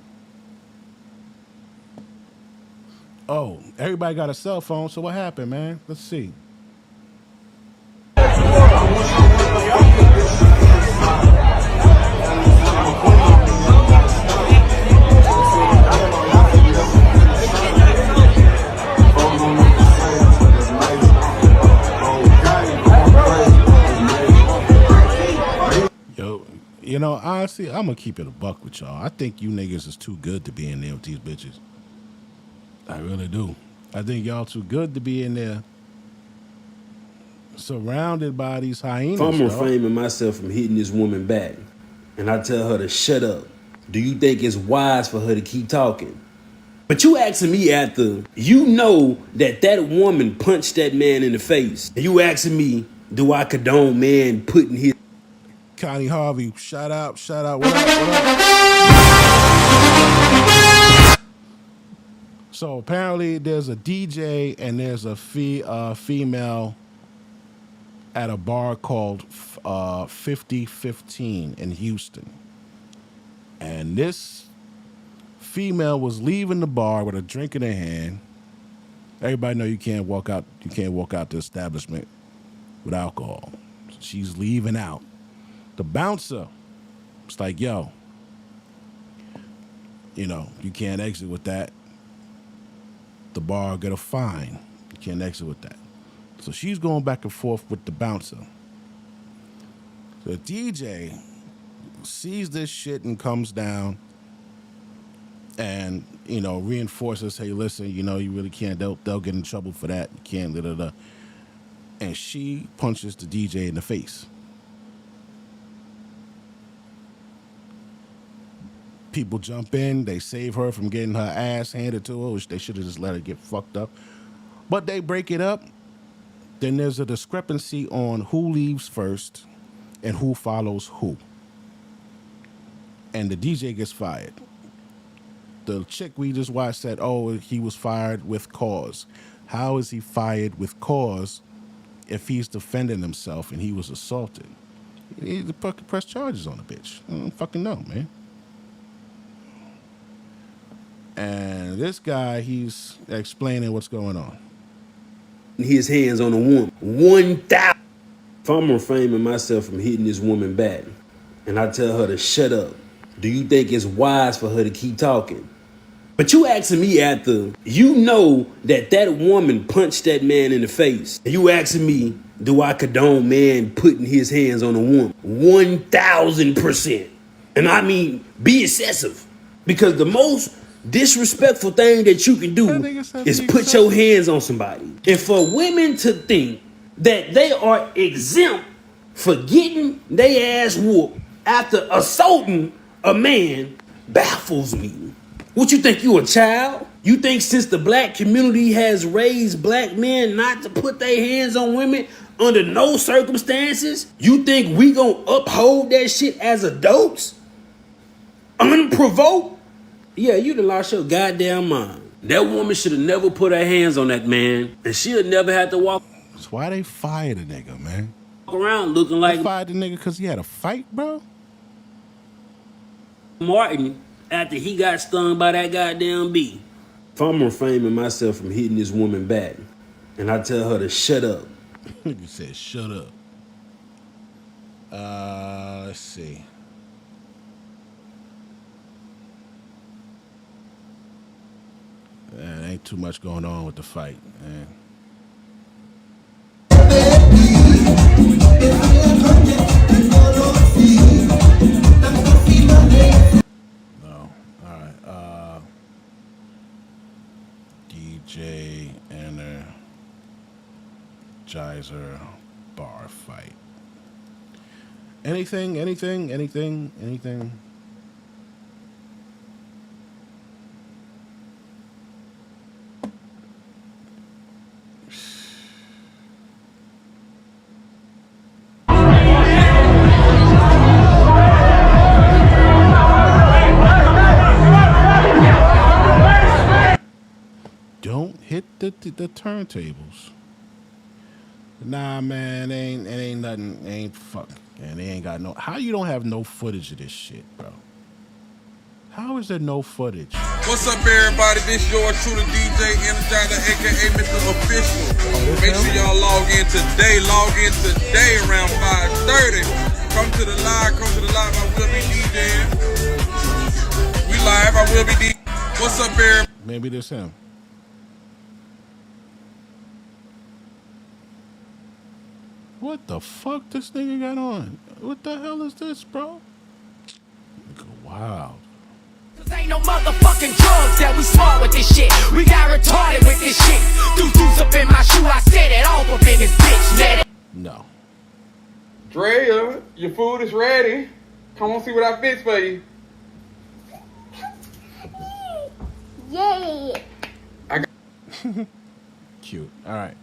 Oh, everybody got a cell phone, so what happened, man? Let's see. Yo, you know, honestly, I'm gonna keep it a buck with y'all. I think you niggas is too good to be in there with these bitches. I really do. I think y'all too good to be in there surrounded by these hyenas. If I'm y'all. refraining myself from hitting this woman back and I tell her to shut up, do you think it's wise for her to keep talking? But you asking me after you know that woman punched that man in the face. And you asking me, do I condone man putting his... Connie Harvey, shout out, what up? So apparently there's a DJ and there's a female at a bar called 5015 in Houston. And this female was leaving the bar with a drink in her hand. Everybody know you can't walk out the establishment with alcohol. She's leaving out. The bouncer was like, yo, you know, you can't exit with that. The bar get a fine. You can't exit with that. So she's going back and forth with the bouncer. The DJ sees this shit and comes down and, you know, reinforces, hey, listen, you know, you really can't. They'll get in trouble for that. You can't, da, da, da. And she punches the DJ in the face. People jump in. They save her from getting her ass handed to her, which they should have just let her get fucked up. But they break it up. Then there's a discrepancy on who leaves first and who follows who. And the DJ gets fired. The chick we just watched said, oh, he was fired with cause. How is he fired with cause if he's defending himself and he was assaulted? He need to press charges on the bitch. I don't fucking know, man. And this guy, he's explaining what's going on. His hands on a woman. 1,000. If I'm refraining myself from hitting this woman back and I tell her to shut up, do you think it's wise for her to keep talking? But you asking me after you know that woman punched that man in the face. And you asking me, do I condone man putting his hands on a woman? 1,000%. And I mean, be excessive. Because the most disrespectful thing that you can do is put your hands on somebody. And for women to think that they are exempt for getting their ass whooped after assaulting a man baffles me. What you think, you a child? You think since the black community has raised black men not to put their hands on women under no circumstances, you think we gonna uphold that shit as adults? Unprovoked? Yeah, you done lost your goddamn mind. That woman should have never put her hands on that man, and she'll never have to walk. That's why they fired the nigga, man. Around looking like they fired the nigga because he had a fight, bro. Martin after he got stung by that goddamn bee. If I'm refraining myself from hitting this woman back, and I tell her to shut up. You said shut up. Let's see. Ain't too much going on with the fight, man. No, all right. DJ Energizer bar fight. Anything? Don't hit the turntables. Nah, man, it ain't nothing. Ain't fuck. And they ain't got no. How you don't have no footage of this shit, bro? How is there no footage? What's up, everybody? This yours truly, DJ Energizer, aka Mr. Official. Make sure y'all log in today. Log in today around 5:30. Come to the live. I will be DJing. We live. I will be DJing. What's up, everybody? Maybe this him. What the fuck this nigga got on? What the hell is this, bro? Wow. Cause ain't no motherfucking drugs that we smart with this shit. We got retarded with this shit. Deuce up in my shoe, I said it all up in this bitch. Let it. No. Drea, your food is ready. Come on, see what I fix for you. Yay! Cute. All right.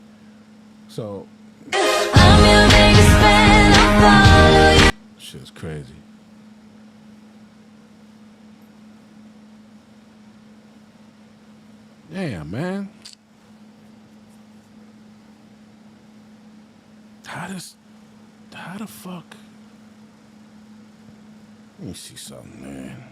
So. I'm your biggest fan, I'll follow you. Shit's crazy. Damn, man. How the fuck? Let me see something, man.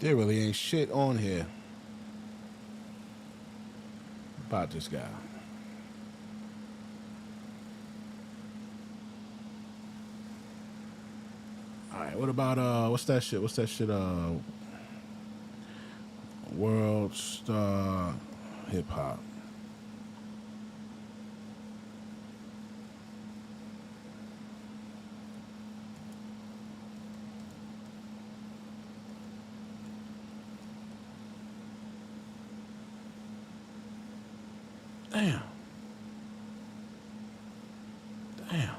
There really ain't shit on here about this guy. All right, what about what's that shit? World Star Hip Hop. Damn. Damn.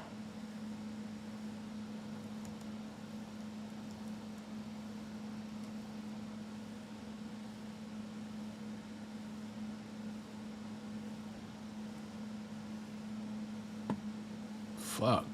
Fuck.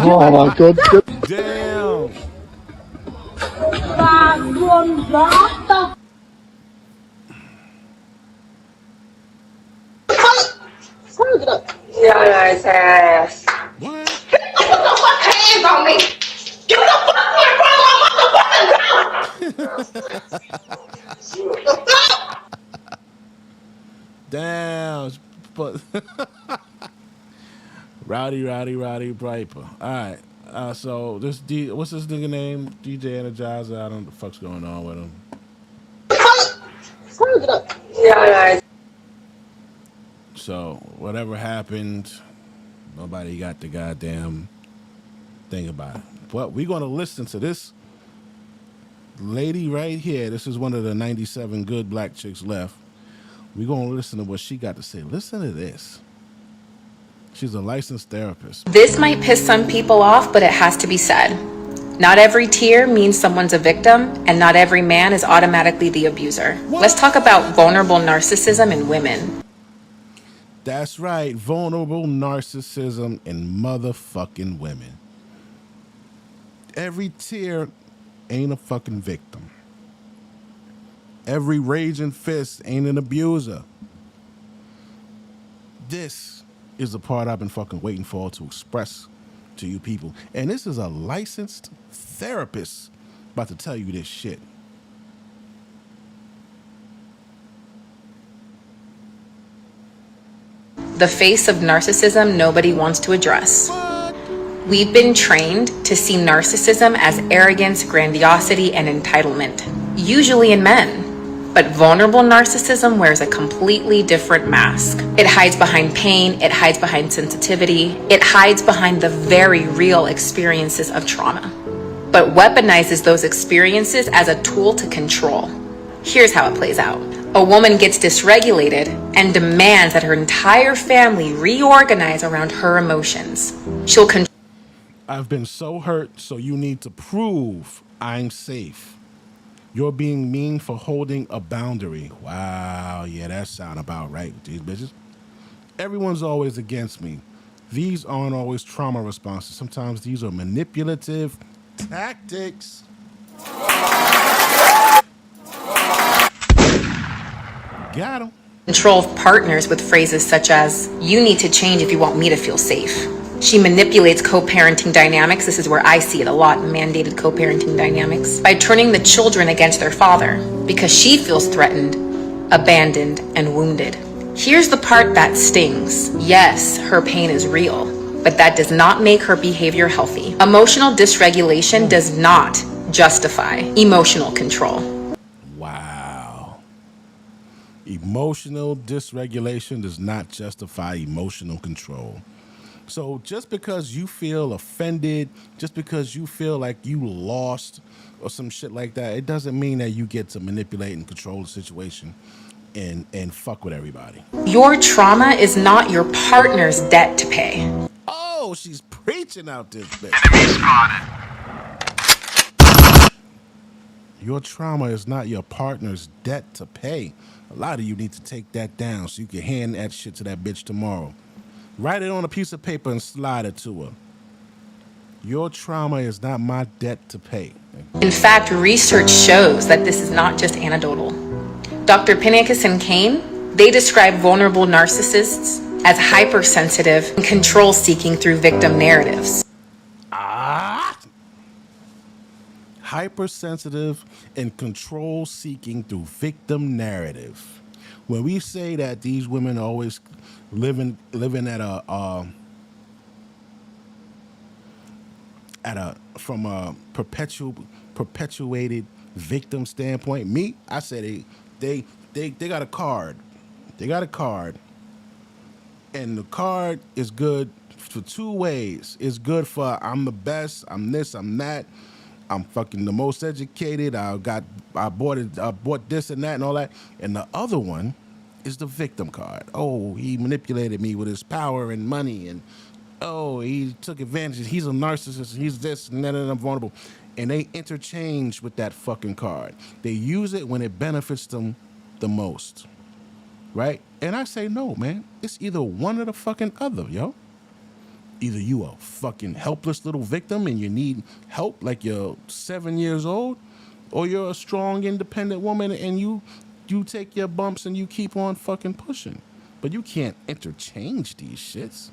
Oh my god. Damn. Your nice ass. What? Put the fuck hands on me. Get the fuck away from my motherfucking house. Damn. But Rowdy Briper. All right. So this what's this nigga name? DJ Energizer. I don't know what the fuck's going on with him. Your nice. So whatever happened, nobody got the goddamn thing about it. But we're gonna listen to this lady right here. This is one of the 97 good black chicks left. We're gonna listen to what she got to say. Listen to this. She's a licensed therapist. This might piss some people off, but it has to be said. Not every tear means someone's a victim, and not every man is automatically the abuser. What? Let's talk about vulnerable narcissism in women. That's right, vulnerable narcissism in motherfucking women. Every tear ain't a fucking victim. Every raging fist ain't an abuser. This is the part I've been fucking waiting for to express to you people. And this is a licensed therapist about to tell you this shit. The face of narcissism nobody wants to address. We've been trained to see narcissism as arrogance, grandiosity, and entitlement, usually in men. But vulnerable narcissism wears a completely different mask. It hides behind pain, it hides behind sensitivity, it hides behind the very real experiences of trauma, but weaponizes those experiences as a tool to control. Here's how it plays out. A woman gets dysregulated and demands that her entire family reorganize around her emotions. She'll control. I've been so hurt, so you need to prove I'm safe. You're being mean for holding a boundary. Wow, yeah, that sound about right with these bitches. Everyone's always against me. These aren't always trauma responses. Sometimes these are manipulative tactics. got him. Control partners with phrases such as, "You need to change if you want me to feel safe." She manipulates co-parenting dynamics. This is where I see it a lot, mandated co-parenting dynamics, by turning the children against their father because she feels threatened, abandoned, and wounded. Here's the part that stings. Yes, her pain is real, but that does not make her behavior healthy. Emotional dysregulation does not justify emotional control. Wow. Emotional dysregulation does not justify emotional control. So just because you feel offended, just because you feel like you lost or some shit like that, it doesn't mean that you get to manipulate and control the situation and fuck with everybody. Your trauma is not your partner's debt to pay. Oh, she's preaching out this bitch. Your trauma is not your partner's debt to pay. A lot of you need to take that down so you can hand that shit to that bitch tomorrow. Write it on a piece of paper and slide it to her. Your trauma is not my debt to pay. In fact, research shows that this is not just anecdotal. Dr. Pinakis and Kane, they describe vulnerable narcissists as hypersensitive and control-seeking through victim narratives. Hypersensitive and control-seeking through victim narrative. When we say that these women are always living at from a perpetuated victim standpoint, I say they got a card. They got a card. And the card is good for two ways. It's good for I'm the best, I'm this, I'm that, I'm fucking the most educated, I bought this and that and all that. And the other one is the victim card. Oh, he manipulated me with his power and money, and oh, he took advantage. He's a narcissist. He's this and that, and I'm vulnerable. And they interchange with that fucking card. They use it when it benefits them the most, right? And I say, no, man. It's either one or the fucking other, yo. Either you a fucking helpless little victim and you need help like you're 7 years old, or you're a strong, independent woman and you take your bumps and you keep on fucking pushing. But you can't interchange these shits,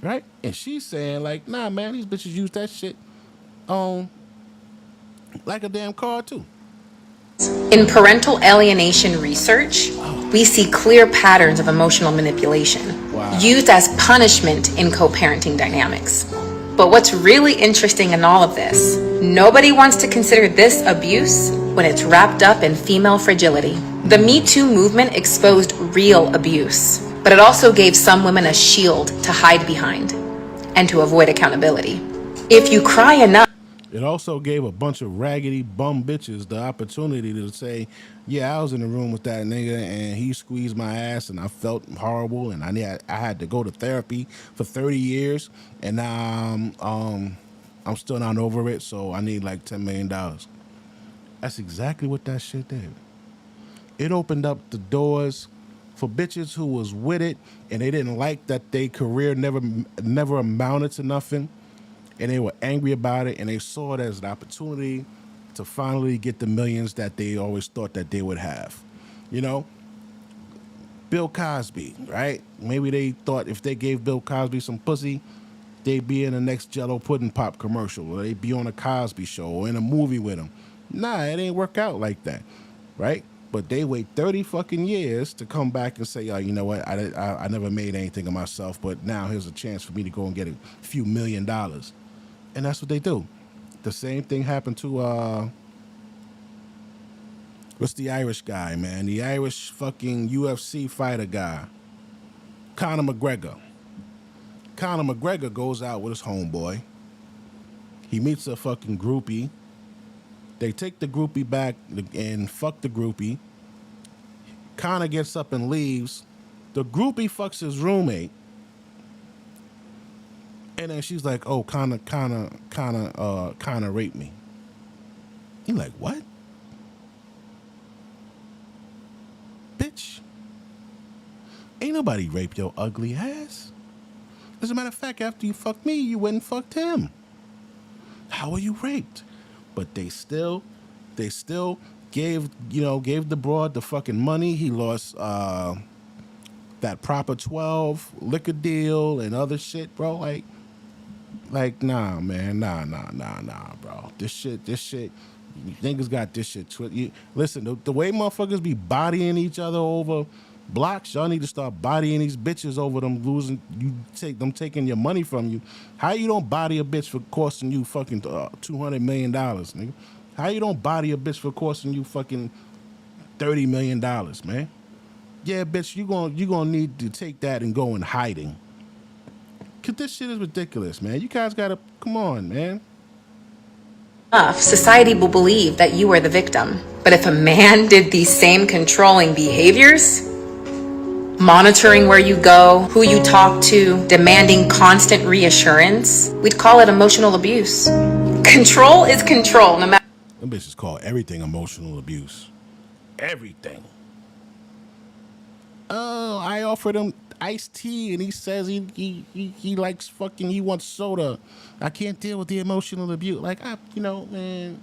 right? And she's saying like, nah, man, these bitches use that shit like a damn card too. In parental alienation research, we see clear patterns of emotional manipulation used as punishment in co-parenting dynamics. But what's really interesting in all of this, nobody wants to consider this abuse when it's wrapped up in female fragility. The Me Too movement exposed real abuse, but it also gave some women a shield to hide behind and to avoid accountability. If you cry enough, it also gave a bunch of raggedy bum bitches the opportunity to say, yeah, I was in the room with that nigga and he squeezed my ass and I felt horrible and I had to go to therapy for 30 years and now I'm still not over it, so I need like $10 million. That's exactly what that shit did. It opened up the doors for bitches who was with it and they didn't like that their career never amounted to nothing. And they were angry about it, and they saw it as an opportunity to finally get the millions that they always thought that they would have. You know, Bill Cosby, right? Maybe they thought if they gave Bill Cosby some pussy, they'd be in the next Jell-O pudding pop commercial, or they'd be on a Cosby show or in a movie with him. Nah, it ain't work out like that, right? But they wait 30 fucking years to come back and say, oh, you know what, I never made anything of myself, but now here's a chance for me to go and get a few $1 million. And that's what they do. The same thing happened to, what's the Irish guy, man? The Irish fucking UFC fighter guy. Conor McGregor. Conor McGregor goes out with his homeboy. He meets a fucking groupie. They take the groupie back and fuck the groupie. Conor gets up and leaves. The groupie fucks his roommate. And then she's like, oh, Conor raped me. You're like, what? Bitch. Ain't nobody raped your ugly ass. As a matter of fact, after you fucked me, you went and fucked him. How were you raped? But they still gave the broad the fucking money. He lost that Proper 12 liquor deal and other shit, bro. Like nah, man, nah, bro. This shit, niggas got this shit. Listen, the way motherfuckers be bodying each other over blocks, y'all need to start bodying these bitches over them taking your money from you. How you don't body a bitch for costing you fucking $200 million, nigga? How you don't body a bitch for costing you fucking $30 million, man? Yeah, bitch, you gonna need to take that and go in hiding. Cause this shit is ridiculous, man. You guys gotta come on, man. Society will believe that you are the victim. But if a man did these same controlling behaviors, monitoring where you go, who you talk to, demanding constant reassurance, we'd call it emotional abuse. Control is control, no matter. Them bitches call everything emotional abuse. Everything. Oh, I offered him iced tea and he says he likes fucking, he wants soda. I can't deal with the emotional abuse. Like, man.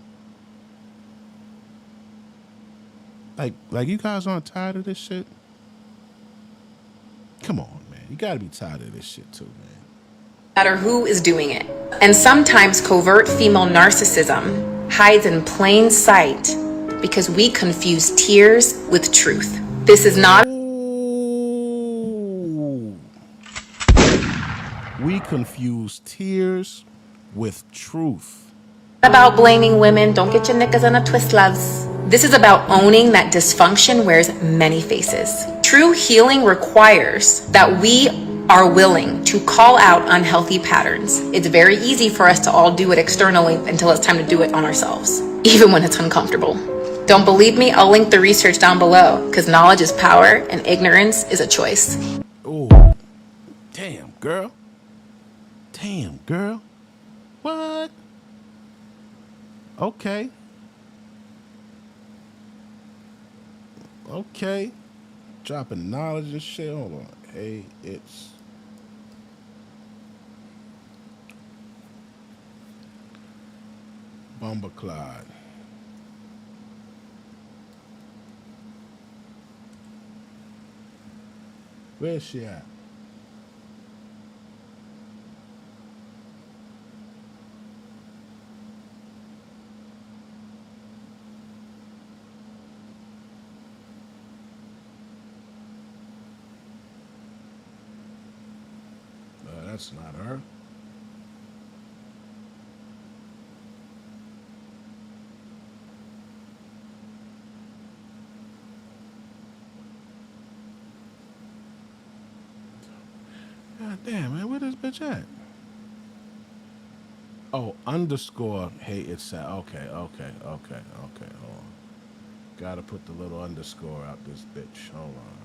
Like you guys aren't tired of this shit? Come on, man. You gotta be tired of this shit too, man. No matter who is doing it. And sometimes covert female narcissism hides in plain sight because we confuse tears with truth. This is not. We confuse tears with truth. About blaming women. Don't get your knickers in a twist, loves. This is about owning that dysfunction wears many faces. True healing requires that we are willing to call out unhealthy patterns. It's very easy for us to all do it externally until it's time to do it on ourselves, even when it's uncomfortable. Don't believe me? I'll link the research down below, because knowledge is power and ignorance is a choice. Oh, damn, girl. Damn, girl. What? Okay. Okay. Dropping knowledge and shit. Hold on. Hey, it's Bumba Clyde. Where's she at? That's not her. God damn, man, where this bitch at? Oh, underscore. Hey, it's sad. Okay. Hold on. Gotta put the little underscore out this bitch. Hold on.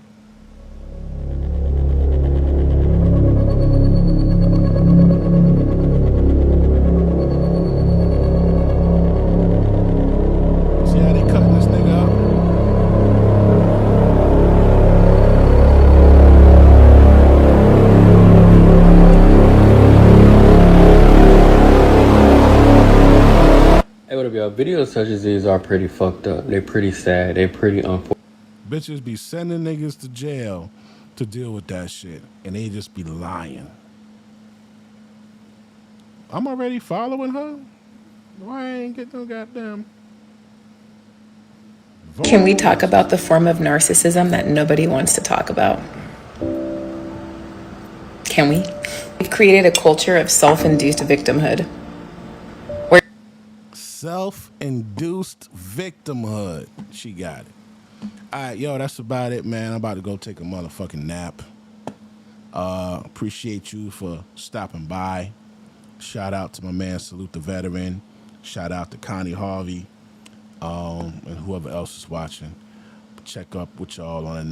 Videos such as these are pretty fucked up. They're pretty sad. They're pretty unfortunate. Bitches be sending niggas to jail to deal with that shit, and they just be lying. I'm already following her. Why I ain't get no goddamn. Can we talk about the form of narcissism that nobody wants to talk about? Can we? We've created a culture of self-induced victimhood. Self-induced victimhood. She got it. All right, yo, that's about it, man. I'm about to go take a motherfucking nap. Appreciate you for stopping by. Shout out to my man, Salute the Veteran. Shout out to Connie Harvey, and whoever else is watching. Check up with y'all on the next.